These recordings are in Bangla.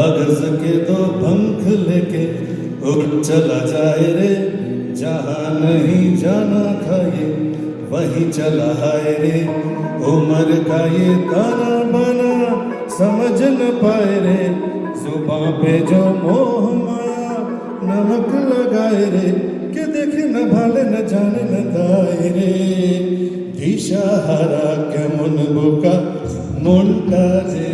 कागज के दो पंख लेके उड़ चला जाए रे, जहाँ नहीं जाना था ये वहीं चला है रे। उम्र का ये ताना बाना समझ न पाए रे, जुबां पे जो मोह माया नमक लगाए रे, के देखे न भाले न जाने न दाए रे। दिशाहारा केमन बोका মনটা রে।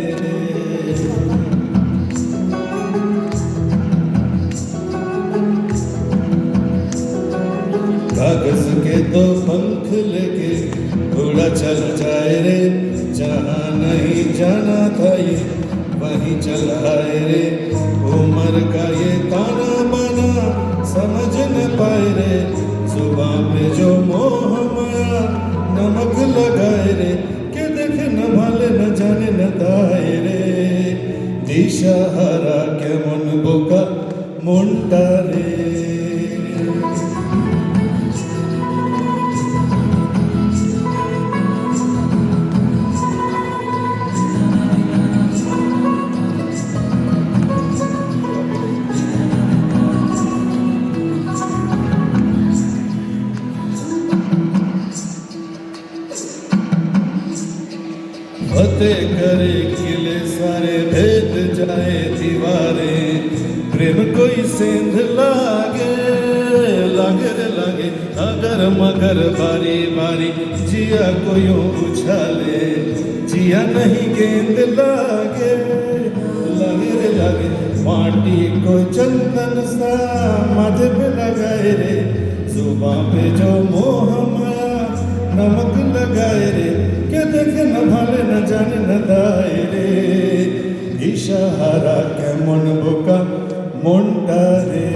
कागज के दो पंख लेके उड़ा चला जाए रे, जहाँ नहीं जाना था ये वहीं चला है रे। उम्र का ये ताना बाना समझ न पाए रे, जुबां पे जो मोह माया नमक लगाए रे, के देखे न भाले न जाने न दाए रे। दिशाहारा केमन बोका মনটা রে। फतेह करे किले सारे भेद जाए दीवारें, प्रेम कोई सेंध लागे लागे रे लागे, अगर मगर बारी बारी जिया कोई उछाले, जिया नहीं गेंद लागे लागे रे लागे। माटी को चंदन सा माथे पे लगाए रे, जुबां पे जो मोह माया नमक लगाए रे, के देखे न भाले न जाने न दाए रे। দিশাহারা কেমন বোকা মনটা রে।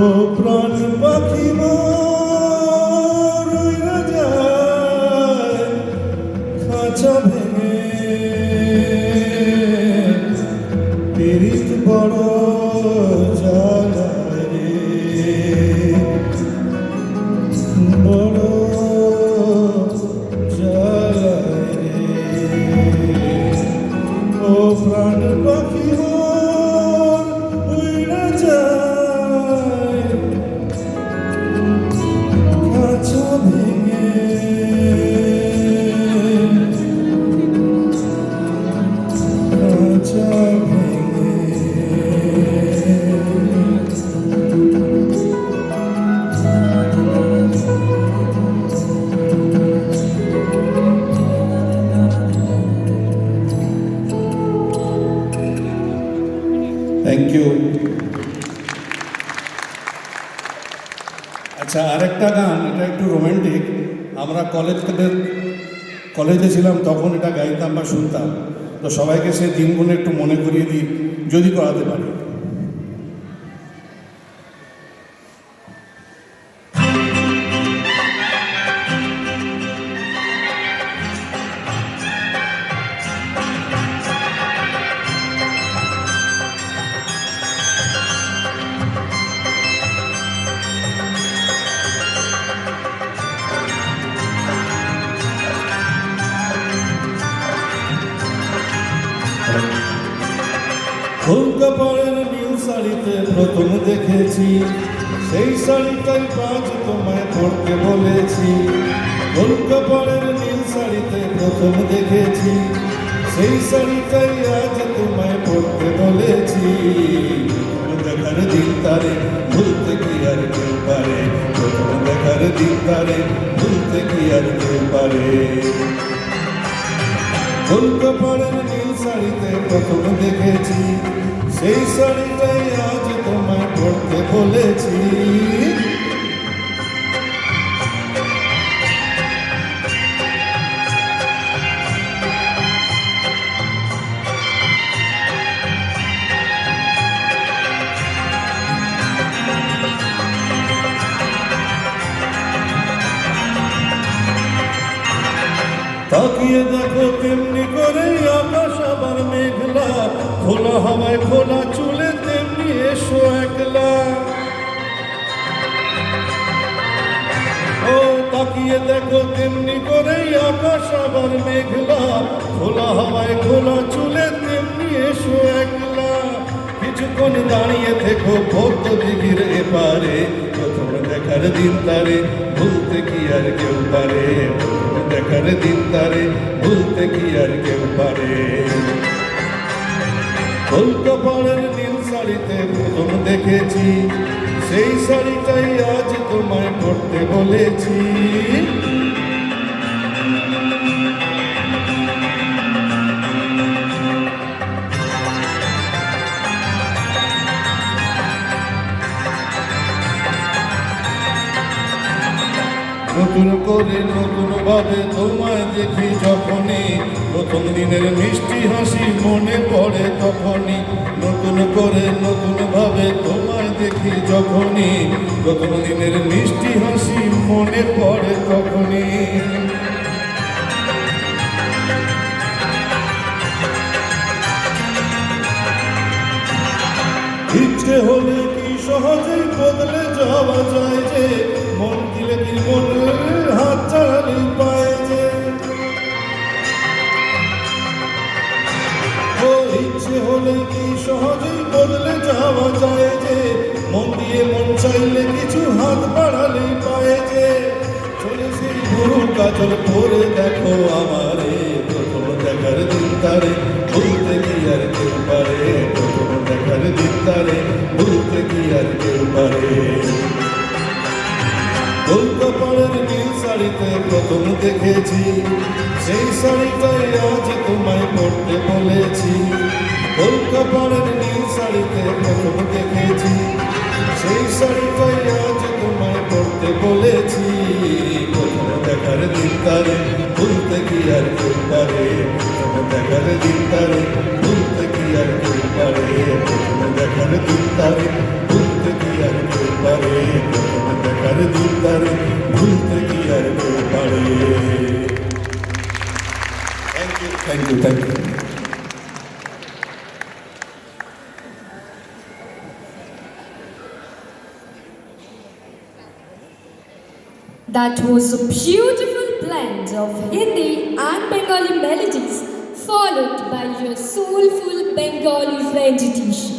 ও প্রাণ পাখি মোর উইরা যায় খাঁচা ভেঙে, পীড়িত বড় জ্বালা রে, বড় জ্বালা রে। ও প্রাণ পাখি মোর উইরা যায় খাঁচা ভেঙে, খাঁচা ভেঙে। Thank you. আচ্ছা, আরেকটা গান, এটা একটু রোমান্টিক। আমরা কলেজে ছিলাম তখন এটা গাইতাম বা শুনতাম, তো সবাইকে সেই দিনগুলো একটু মনে করিয়ে দিই যদি করাতে পারি। কলকাতার নীল শাড়িতে প্রথম দেখেছি, সেই শাড়িটাই আজ তোমায় পড়তে বলেছি। কলকাতার নীল শাড়িতে প্রথম দেখেছি, সেই শাড়িটাই আজ তোমায় পড়তে বলেছি। দেখার দিন তারে ভুলতে কি আর কেউ পারে, প্রথম দেখার দিন তারে ভুলতে কি আর কেউ পারে। কলকাতার নীল শাড়িতে প্রথম দেখেছি, সেই শাড়িটাই আজ তোমায় পড়তে বলেছি। তাকিয়ে দেখো তেমনি করে আকাশ আবার মেঘলা, খোলা হাওয়ায় খোলা চুলে তেমনি এসো একলা। ও তাকিয়ে তাকিয়ে দেখো তেমনি করেই আকাশ আবার মেঘলা, খোলা হাওয়ায় খোলা চুলে তেমনি এসো একলা। কিছুক্ষণ দাঁড়িয়ে থেকো পদ্ম দিঘির এপারে, প্রথম দেখার দিন তারে ভুলতে কি আর কেউ পারে, প্রথম দেখার দিন তারে ভুলতে কি আর কেউ পারে। কলকাতার নীল শাড়িতে প্রথম দেখেছি, সেই শাড়িটাই আজ তোমায় পড়তে বলেছি। নতুন করে নতুন ভাবে তোমায় দেখি যখনই, প্রথম দিনের মিষ্টি হাসি মনে পড়ে তখনই। নতুন করে নতুন ভাবে তোমায় দেখি যখনই, প্রথম দিনের মিষ্টি হাসি মনে পড়ে তখনই। ইচ্ছে হলে কি সহজেই বদলে যাওয়া যায় যে, মন দিলে কি মনের হাত ছাড়ালে পায় যে। ও ইচ্ছে হলে কি সহজেই বদলে যাওয়া যায় যে, মন দিয়ে মন চাইলে কিছু হাত বাড়ালে পায় যে। চলে সেই গুরু কাজল পরে দেখো আমারে, প্রথম দেখার দিন তারে ভুলতে কি আর কেউ পারে, প্রথম দেখার দিন তারে ভুলতে কি আর কেউ পারে। কলকাতার নীল শাড়িতে প্রথম দেখেছি, সেই শাড়িটাই আজ তোমায় পড়তে বলেছি। কলকাতার নীল শাড়িতে প্রথম দেখেছি, সেই শাড়িটাই আজ তোমায় পড়তে বলেছি। প্রথম দেখার দিন তারে ভুলতে কি আর কেউ পারে, প্রথম দেখার দিন তারে ভুলতে কি আর কেউ পারে, প্রথম দেখার দিন তারে ভুলতে কি আর কেউ পারে, প্রথম দেখার দিন তারে ভুলতে কি আর কেউ পারে। Thank you, thank you, thank you. That was a beautiful blend of Hindi and Bengali melodies, followed by your soulful Bengali rendition.